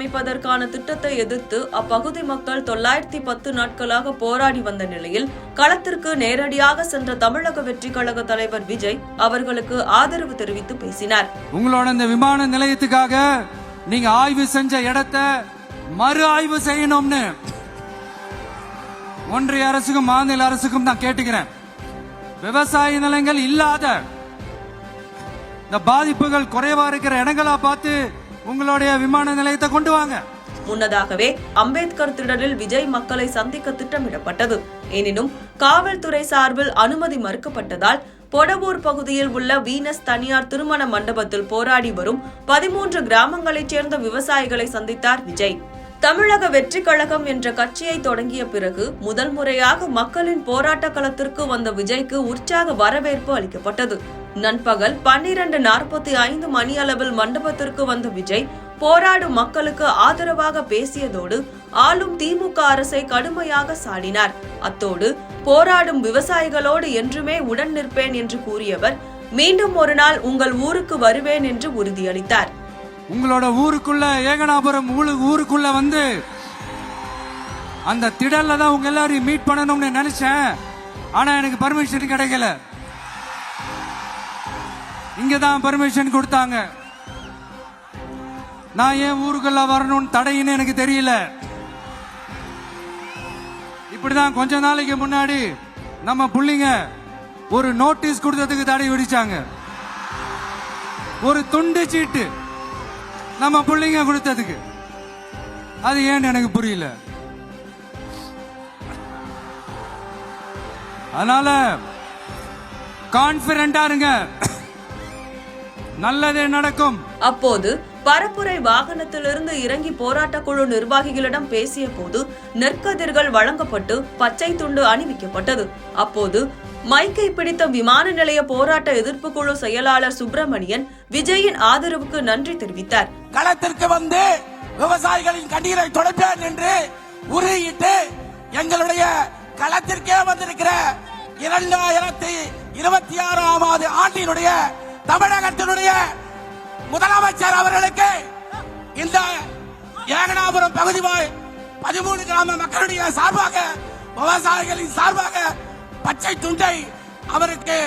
ஒழிப்பதற்கான திட்டத்தை எதிர்த்து அப்பகுதி மக்கள் 910 நாட்களாக போராடி வந்த நிலையில் களத்திற்கு நேரடியாக சென்ற தமிழக வெற்றி கழக தலைவர் விஜய் அவர்களுக்கு ஆதரவு தெரிவித்து பேசினார். உங்களோட இந்த விமான நிலையத்துக்காக நீங்க ஆய்வு செஞ்ச இடத்தை மறு ஆய்வு செய்யணும்னு ஒன்றிய அரசுக்கும் மாநில அரசுக்கும் நான் கேட்டுக்கிறேன். விவசாய நிலங்கள் இல்லாத இந்த பாதிப்புகள் குறைவா இருக்கிற இடங்களா பார்த்து உங்களுடைய விமான நிலையத்தை கொண்டு வாங்க. முன்னதாகவே அம்பேத்கர் திடலில் விஜய் மக்களை சந்திக்க திட்டமிடப்பட்டது. எனினும் காவல்துறை சார்பில் அனுமதி மறுக்கப்பட்டதால் பொடவூர் பகுதியில் உள்ள வீனஸ் தனியார் திருமண மண்டபத்தில் போராடி வரும் 13 கிராமங்களைச் சேர்ந்த விவசாயிகளை சந்தித்தார் விஜய். தமிழக வெற்றி கழகம் என்ற கட்சியை தொடங்கிய பிறகு முதல் முறையாக மக்களின் போராட்ட களத்திற்கு வந்த விஜய்க்கு உற்சாக வரவேற்பு அளிக்கப்பட்டது. நண்பகல் 12:45 மணி அளவில் மண்டபத்திற்கு வந்த விஜய் போராடும் மக்களுக்கு ஆதரவாக பேசியதோடு ஆளும் திமுக அரசை கடுமையாக சாடினார். அத்தோடு போராடும் விவசாயிகளோடு என்றுமே உடன் நிற்பேன் என்று கூறியவர் மீண்டும் ஒரு நாள் உங்கள் ஊருக்கு வருவேன் என்று உறுதியளித்தார். உங்களோட ஊருக்குள்ள ஏகனாபுரம் ஊருக்குள்ள வந்து அந்த திடல்ல தான் உங்க எல்லாரையும் மீட் பண்ணணும்னு நினைச்சேன். ஆனா எனக்கு பர்மிஷன் கிடைக்கல. இங்கதான் பர்மிஷன் கொடுத்தாங்க. நான் ஏன் ஊருக்குள்ள வரணும்னு தடையின்னு எனக்கு தெரியல. இப்படிதான் கொஞ்ச நாளைக்கு முன்னாடி நம்ம புள்ளிங்க ஒரு நோட்டீஸ் கொடுத்ததுக்கு தடை விதிச்சாங்க. ஒரு துண்டு சீட்டு நம்ம புள்ளிங்க கொடுத்ததுக்கு. அது ஏன்னு எனக்கு புரியல. அதனால கான்பிடென்டா இருங்க, நல்லதே நடக்கும். அப்போது பரப்புரை வாகனத்திலிருந்து இறங்கி போராட்ட குழு நிர்வாகிகளிடம் பேசிய போது நெற்கதிர்கள் வழங்கப்பட்டு பச்சை துண்டு அணிவிக்கப்பட்டது. அப்போது மைக்கை பிடித்த விமான நிலைய போராட்ட எதிர்ப்பு குழு செயலாளர் சுப்பிரமணியன் விஜயின் ஆதரவுக்கு நன்றி தெரிவித்தார். களத்திற்கு வந்து விவசாயிகளின் கண்ணீரை துடைப்பேன் என்று உறுதியிட்டு எங்களுடைய களத்திற்கே வந்திருக்கிற 2026ஆம் ஆண்டினுடைய தமிழகத்தினுடைய முதலமைச்சர் அவர்களுக்கு இந்த ஏகனாபுரம் பகுதி 13 கிராம மக்களுடைய சார்பாக விவசாயிகளின் சார்பாக பச்சை துண்டை அவருக்கு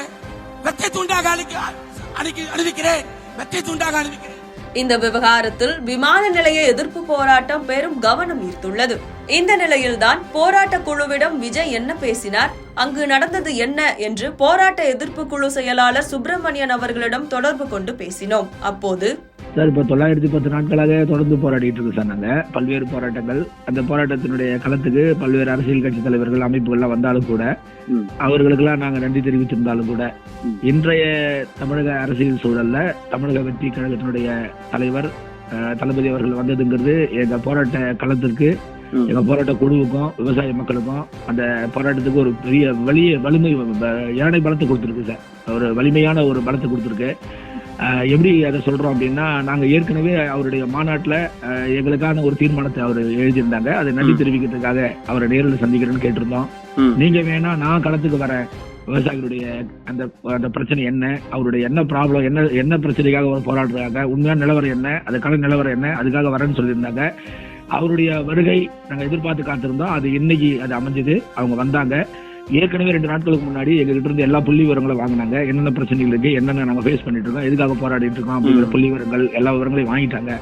வெற்றி துண்டாக அணிவிக்கிறேன். வெற்றி துண்டாக அணிவிக்கிறேன். இந்த விவகாரத்தில் விமான நிலைய எதிர்ப்பு போராட்டம் பெரும் கவனம் ஈர்த்துள்ளது. இந்த நிலையில்தான் போராட்ட குழுவிடம் விஜய் என்ன பேசினார், அங்கு நடந்தது என்ன என்று போராட்ட எதிர்ப்பு குழு செயலாளர் சுப்பிரமணியன் அவர்களிடம் தொடர்பு கொண்டு பேசினோம். அப்போது சார், இப்போ 910 நாட்களாக தொடர்ந்து போராடிட்டு இருக்கு சார். நாங்க பல்வேறு போராட்டங்கள், அந்த போராட்டத்தினுடைய களத்துக்கு பல்வேறு அரசியல் கட்சி தலைவர்கள் அமைப்புகள்லாம் வந்தாலும் கூட அவர்களுக்கெல்லாம் நாங்க நன்றி தெரிவித்திருந்தாலும் கூட இன்றைய தமிழக அரசியல் சூழல்ல தமிழக வெற்றி கழகத்தினுடைய தலைவர் தளபதி அவர்கள் வந்ததுங்கிறது எங்க போராட்ட களத்திற்கு, எங்க போராட்ட குழுவுக்கும் விவசாய மக்களுக்கும் அந்த போராட்டத்துக்கு ஒரு பெரிய வலிமை யானை பலத்தை கொடுத்துருக்கு சார். ஒரு வலிமையான ஒரு பலத்தை கொடுத்துருக்கு. எப்படி அதை சொல்றோம் அப்படின்னா, நாங்க ஏற்கனவே அவருடைய மாநாட்டில் எங்களுக்கான ஒரு தீர்மானத்தை அவர் எழுதியிருந்தாங்க. அதை நன்றி தெரிவிக்கிறதுக்காக அவரை நேரில் சந்திக்கிறேன்னு கேட்டிருந்தோம். நீங்க வேணா நான் களத்துக்கு வரேன், விவசாயிகளுடைய அந்த பிரச்சனை என்ன, அவருடைய என்ன ப்ராப்ளம், என்ன பிரச்சனைக்காக அவர் போராடுறாங்க, உண்மையான நிலவரம் என்ன, அதுக்கான நிலவரம் என்ன, அதுக்காக வரேன்னு சொல்லியிருந்தாங்க. அவருடைய வருகை நாங்கள் எதிர்பார்த்து காத்திருந்தோம். அது இன்னைக்கு அது அமைஞ்சது. அவங்க வந்தாங்க. ஏற்கனவே 2 நாட்களுக்கு முன்னாடி எங்ககிட்ட இருந்து எல்லா புள்ளி விவரங்களும் வாங்கினாங்க. என்னென்ன பிரச்சனைகள் இருக்கு, என்னென்ன நாங்கள் ஃபேஸ் பண்ணிட்டு இருக்கோம், எதுக்காக போராடிட்டு இருக்கோம் அப்படிங்கிற புள்ளி விவரங்கள் எல்லா விவரங்களையும் வாங்கிட்டாங்க.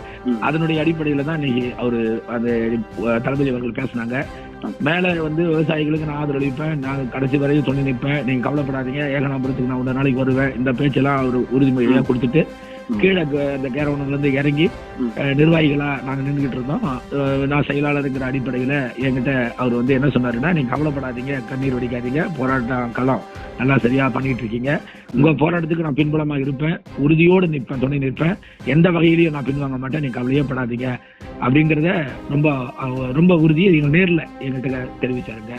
அதனுடைய அடிப்படையில தான் இன்னைக்கு அவரு அந்த தளபதி அவர்கள் பேசினாங்க. மேல வந்து விவசாயிகளுக்கு நான் ஆதரவு அளிப்பேன், நான் கடைசி வரையும் துணை நிற்பேன், நீங்க கவலைப்படாதீங்க, ஏகனாபுரத்துக்கு நான் 1 நாளைக்கு வருவேன், இந்த பேச்செல்லாம் அவர் உறுதிமொழியா கொடுத்துட்டு கீழே அந்த கேரவனில இருந்து இறங்கி நிர்வாகிகளா நாங்க நின்றுகிட்டு இருந்தோம். நான் செயலாளருங்கிற அடிப்படையில என்கிட்ட அவர் வந்து என்ன சொன்னாருன்னா, நீங்க கவலைப்படாதீங்க, கண்ணீர் வடிக்காதீங்க, போராட்டம் களம் நல்லா சரியா பண்ணிட்டு இருக்கீங்க, உங்க போராட்டத்துக்கு நான் பின்புலமா இருப்பேன், உறுதியோடு நிற்பேன், துணை நிற்பேன், எந்த வகையிலையும் நான் பின்வாங்க மாட்டேன், நீங்க கவலையே படாதீங்க அப்படிங்கறத ரொம்ப ரொம்ப உறுதியை எங்க நேர்ல எங்கிட்ட தெரிவிச்சாருங்க.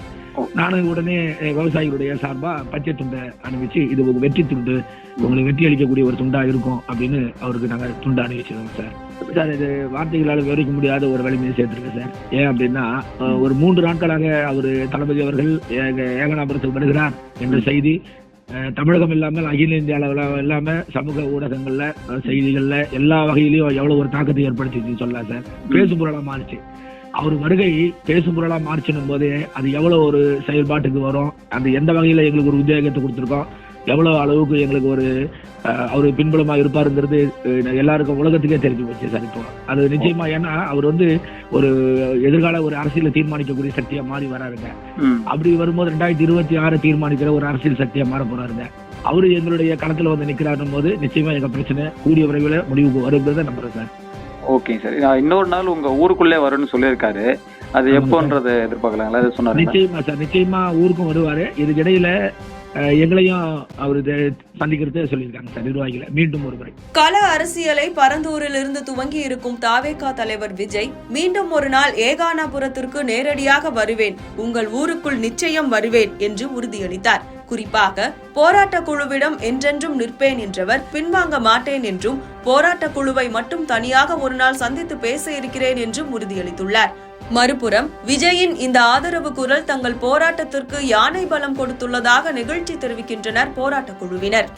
நானும் உடனே விவசாயிகளுடைய சார்பா பச்சை துண்டை அனுப்பிச்சு, இது ஒரு வெற்றி துண்டு, உங்களுக்கு வெற்றி அளிக்கக்கூடிய ஒரு துண்டா இருக்கும் அப்படின்னு அவருக்கு நாங்க துண்டை அனுப்பிச்சிருக்கோம் சார். சார், இது வார்த்தைகளால் விவரிக்க முடியாத ஒரு வலிமையை சேர்த்திருக்கு சார். ஏன் அப்படின்னா, ஒரு 3 நாட்களாக அவர் தளபதி அவர்கள் ஏகனாபுரத்துக்கு வருகிறார் என்ற செய்தி தமிழகம் இல்லாமல் அகில இந்திய அளவில் இல்லாம சமூக ஊடகங்கள்ல செய்திகள்ல எல்லா வகையிலையும் எவ்வளவு ஒரு தாக்கத்தை ஏற்படுத்திச்சு சொல்லலாம் சார். பேசும் பொருளா மாறிச்சு. அவர் வருகை பேசும் பொருளா மாறிச்சுன்னும் போது அது எவ்வளவு ஒரு செயல்பாட்டுக்கு வரும், அந்த எந்த வகையில எங்களுக்கு ஒரு உத்வேகத்தை கொடுத்துருக்கோம், எவ்வளவு அளவுக்கு எங்களுக்கு ஒரு அவரு பின்புலமா இருப்பாருங்கிறது எல்லாருக்கும் உலகத்துக்கே தெரிஞ்சு போச்சு சார். இப்போ அது நிச்சயமா, ஏன்னா அவர் ஒரு எதிர்கால ஒரு அரசியலை தீர்மானிக்கக்கூடிய சக்தியா மாறி வராருங்க. அப்படி வரும்போது 2026 தீர்மானிக்கிற ஒரு அரசியல் சக்தியா மாற போறாருங்க. அவரு எங்களுடைய களத்துல வந்து நிக்கிறாருன்னும் போது நிச்சயமா எங்க பிரச்சனை கூடிய விரைவில் முடிவுக்கு வருங்கிறத நம்புறேன் சார். Okay sir. இன்னொரு நாள் உங்க ஊருக்குள்ளே வரும்னு சொல்லியிருக்காரு. அது எப்போன்றதை எதிர்பார்க்கலாங்களா? அது சொன்னாரு. நிச்சயமா சார், நிச்சயமா ஊருக்கும் வருவாரு. இதுக்கிடையில எங்களையும் அவரு சந்திக்கிறத சொல்லியிருக்காங்க சார் நிர்வாகிகளை. மீண்டும் ஒரு முறை கள அரசியலை பரந்தூரில் இருந்து துவங்கி இருக்கும் தாவேகா தலைவர் விஜய் மீண்டும் ஒரு நாள் ஏகானாபுரத்திற்கு நேரடியாக வருவேன், உங்கள் ஊருக்குள் நிச்சயம் வருவேன் என்று உறுதியளித்தார். குறிப்பாக போராட்ட குழுவிடம் என்றென்றும் நிற்பேன் என்றவர் பின்வாங்க மாட்டேன் என்றும், போராட்ட குழுவை மட்டும் தனியாக ஒரு நாள் சந்தித்து பேச இருக்கிறேன் என்றும் உறுதியளித்துள்ளார். மறுபுறம் விஜயின் இந்த ஆதரவு குரல் தங்கள் போராட்டத்திற்கு யானை பலம் கொடுத்துள்ளதாக நெகிழ்ச்சி தெரிவிக்கின்றனர் போராட்ட குழுவினர்.